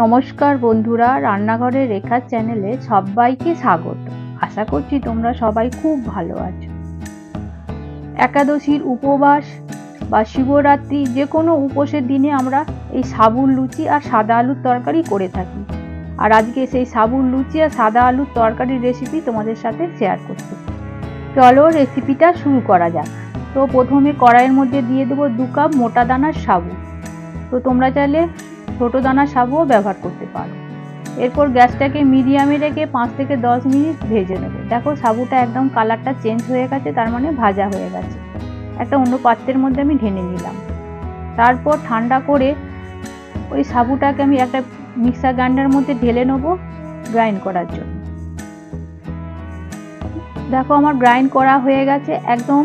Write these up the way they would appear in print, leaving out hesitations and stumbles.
নমস্কার বন্ধুরা, রান্নাঘরে রেখার চ্যানেলে সবাইকে স্বাগত। আশা করছি তোমরা সবাই খুব ভালো আছো। একাদশীর উপবাস বা শিবরাত্রি যে কোনো উপোসের দিনে আমরা এই সাবুর লুচি আর সাদা আলুর তরকারি করে থাকি। আর আজকে সেই সাবুর লুচি আর সাদা আলুর তরকারির রেসিপি তোমাদের সাথে শেয়ার করছি। চলো রেসিপিটা শুরু করা যাক। তো প্রথমে কড়াইয়ের মধ্যে দিয়ে দেবো 2 কাপ মোটা দানার সাবু। তো তোমরা চাইলে ছোটো দানার সাবুও ব্যবহার করতে পারো। এরপর গ্যাসটাকে মিডিয়ামে রেখে 5 থেকে 10 মিনিট ভেজে নেব। দেখো সাবুটা একদম কালারটা চেঞ্জ হয়ে গেছে, তার মানে ভাজা হয়ে গেছে। একটা অন্য পাত্রের মধ্যে আমি ঢেলে নিলাম। তারপর ঠান্ডা করে ওই সাবুটাকে আমি একটা মিক্সার গ্রাইন্ডারের মধ্যে ঢেলে নেব গ্রাইন্ড করার জন্য। দেখো আমার গ্রাইন্ড করা হয়ে গেছে, একদম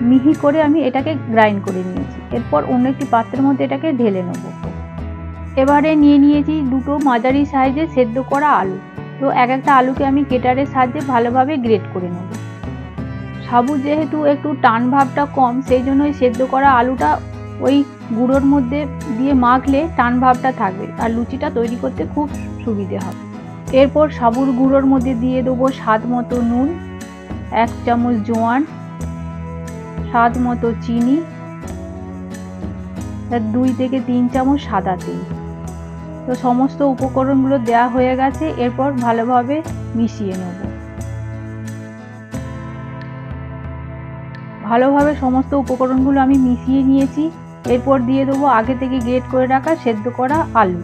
মিহি করে আমি এটাকে গ্রাইন্ড করে নিয়েছি। এরপর অন্য একটি পাত্রের মধ্যে এটাকে ঢেলে নেব। এবারে নিয়ে নিয়েছি 2টো মাঝারি সাইজে সেদ্ধ করা আলু। তো একটা আলুকে আমি কেটারের সাহায্যে ভালোভাবে গ্রেট করে নেব। সাবু যেহেতু একটু টান ভাবটা কম, সেই জন্য ওই সেদ্ধ করা আলুটা ওই গুঁড়োর মধ্যে দিয়ে মাখলে টান ভাবটা থাকবে আর লুচিটা তৈরি করতে খুব সুবিধে হবে। এরপর সাবুর গুঁড়োর মধ্যে দিয়ে দেবো স্বাদ মতো নুন, 1 চামচ জোয়ান, স্বাদ মতো চিনি, 2 থেকে 3 চামচ সাদা তেল। তো সমস্ত উপকরণগুলো দেওয়া হয়ে গেছে। এরপর ভালোভাবে মিশিয়ে নেব। ভালোভাবে সমস্ত উপকরণগুলো আমি মিশিয়ে নিয়েছি। এরপর দিয়ে দেবো আগে থেকে গ্রেট করে রাখা সেদ্ধ করা আলু।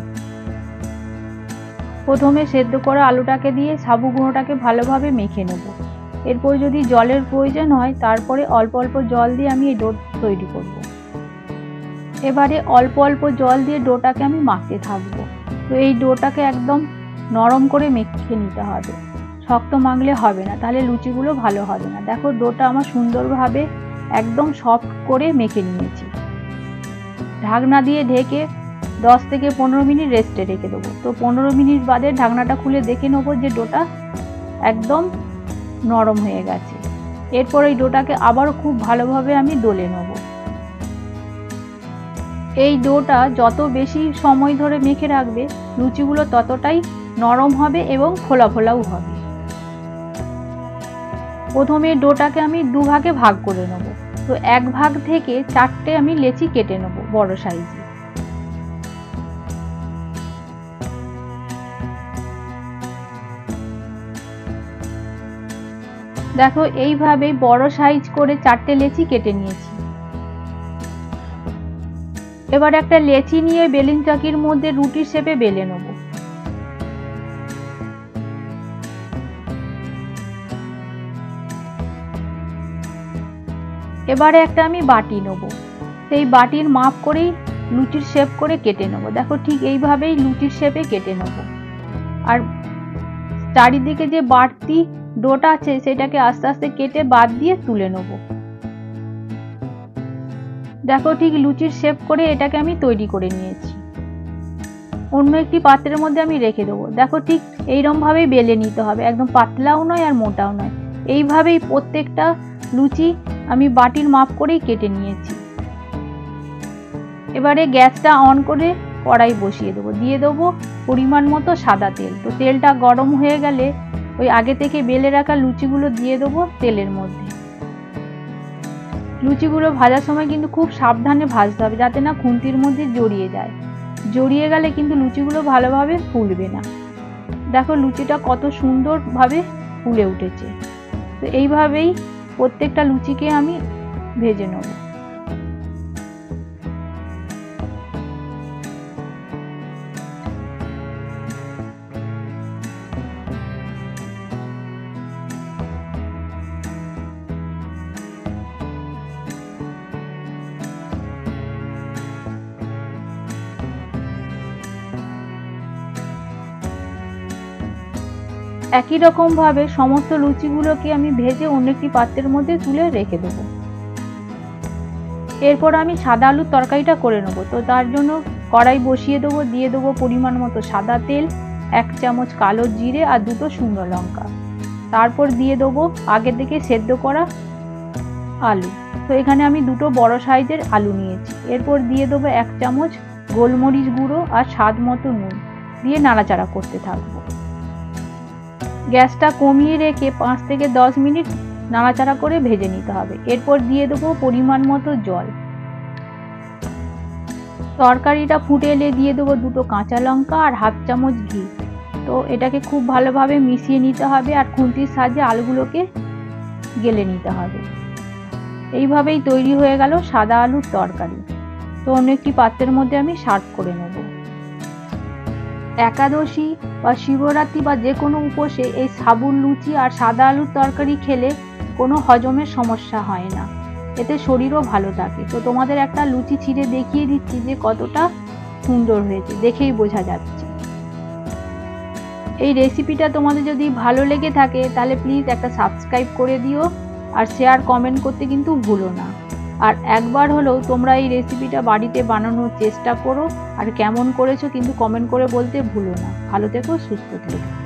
প্রথমে সেদ্ধ করা আলুটাকে দিয়ে সাবু গুঁড়োটাকে ভালোভাবে মেখে নেব। এরপর যদি জলের প্রয়োজন হয় তারপরে অল্প অল্প জল দিয়ে আমি এই ডো তৈরি করব। এবারে অল্প অল্প জল দিয়ে ডোটাকে আমি মাখতে থাকবো। তো এই ডোটাকে একদম নরম করে মেখে নিতে হবে, শক্ত মাখলে হবে না, তাহলে লুচিগুলো ভালো হবে না। দেখো ডোটা আমার সুন্দরভাবে একদম সফট করে মেখে নিয়েছি। ঢাকনা দিয়ে ঢেকে 10 থেকে 15 মিনিট রেস্টে রেখে দেবো। তো 15 মিনিট বাদে ঢাকনাটা খুলে দেখে নেবো যে ডোটা একদম নরম হয়ে গেছে। এরপর এই ডোটাকে আবারও খুব ভালোভাবে আমি ডলে নেব। এই ডোটা যত বেশি সময় ধরে মেখে রাখবে লুচিগুলো ততটাই নরম হবে এবং ফোলা ফোলাও হবে। প্রথমে ডোটাকে আমি 2 ভাগে ভাগ করে নেব। তো 1 ভাগ থেকে 4টে আমি লেচি কেটে নেব বড় সাইজে। দেখো এইভাবে বড় সাইজ করে 4টে লেচি কেটে নিয়েছি। এবার একটা লেচি নিয়ে বেলুন চাকির মধ্যে রুটির শেপে বেলে নেব। এবারে একটা আমি বাটি নেব, সেই বাটির মাপ করেই লুচির শেপ করে কেটে নেব। দেখো ঠিক এইভাবেই লুচির শেপে কেটে নেব। আর চারিদিকে যে বাড়তি ডোটা আছে সেটাকে আস্তে আস্তে কেটে বাদ দিয়ে তুলে নেব। দেখো ঠিক লুচির শেপ করে এটাকে আমি তৈরি করে নিয়েছি। অন্য একটি পাত্রের মধ্যে আমি রেখে দেবো। দেখো ঠিক এইরকম ভাবেই বেলে নিতে হবে, একদম পাতলাও নয় আর মোটাও নয়। এইভাবেই প্রত্যেকটা লুচি আমি বাটির মাপ করেই কেটে নিয়েছি। এবারে গ্যাসটা অন করে কড়াই বসিয়ে দেবো। দিয়ে দেবো পরিমাণ মতো সাদা তেল। তো তেলটা গরম হয়ে গেলে ওই আগে থেকে বেলে রাখা লুচিগুলো দিয়ে দেবো তেলের মধ্যে। লুচিগুলো ভাজার সময় কিন্তু খুব সাবধানে ভাজতে হবে, যাতে না খুন্তির মধ্যে জড়িয়ে যায়। জড়িয়ে গেলে কিন্তু লুচিগুলো ভালোভাবে ফুলবে না। দেখো লুচিটা কত সুন্দরভাবে ফুলে উঠেছে। তো এইভাবেই প্রত্যেকটা লুচিকে আমি ভেজে নেব। একই রকম ভাবে সমস্ত লুচিগুলোকে আমি ভেজে অন্য একটি পাত্রের মধ্যে তুলে রেখে দেবো। এরপর আমি সাদা আলুর তরকারিটা করে নেব। তো তার জন্য কড়াই বসিয়ে দেবো। দিয়ে দেবো পরিমাণ মতো সাদা তেল, 1 চামচ কালো জিরে আর 2টো শুকনো লঙ্কা। তারপর দিয়ে দেবো আগে থেকে সেদ্ধ করা আলু। তো এখানে আমি 2টো বড় সাইজের আলু নিয়েছি। এরপর দিয়ে দেবো 1 চামচ গোলমরিচ গুঁড়ো আর স্বাদ মতো নুন। দিয়ে নাড়াচাড়া করতে থাকবো। গ্যাসটা কমিয়ে রেখে 5 থেকে 10 মিনিট নাড়াচাড়া করে ভেজে নিতে হবে। এরপর দিয়ে দেবো পরিমাণ মতো জল। তরকারিটা ফুটে এলে দিয়ে দেবো 2টো কাঁচা লঙ্কা আর হাফ চামচ ঘি। তো এটাকে খুব ভালোভাবে মিশিয়ে নিতে হবে আর খুন্তির সাহায্যে আলুগুলোকে গেলে নিতে হবে। এইভাবেই তৈরি হয়ে গেল সাদা আলুর তরকারি। তো অন্য একটি পাত্রের মধ্যে আমি সার্ভ করে নেব। একাদশী বা শিবরাত্রি বা যে কোনো উপোসে এই সাবুর লুচি আর সাদা আলুর তরকারি খেলে কোনো হজমের সমস্যা হয় না, এতে শরীরও ভালো থাকে। তো তোমাদের একটা লুচি ছিঁড়ে দেখিয়ে দিচ্ছি যে কতটা সুন্দর হয়েছে, দেখেই বোঝা যাচ্ছে। এই রেসিপিটা তোমাদের যদি ভালো লেগে থাকে তাহলে প্লিজ একটা সাবস্ক্রাইব করে দিও আর শেয়ার কমেন্ট করতে কিন্তু ভুলো না। আর একবার হলেও তোমরা এই রেসিপিটা বাড়িতে বানানোর চেষ্টা করো আর কেমন করেছো কিন্তু কমেন্ট করে বলতে ভুলো না। ভালো থেকো, সুস্থ থেকো।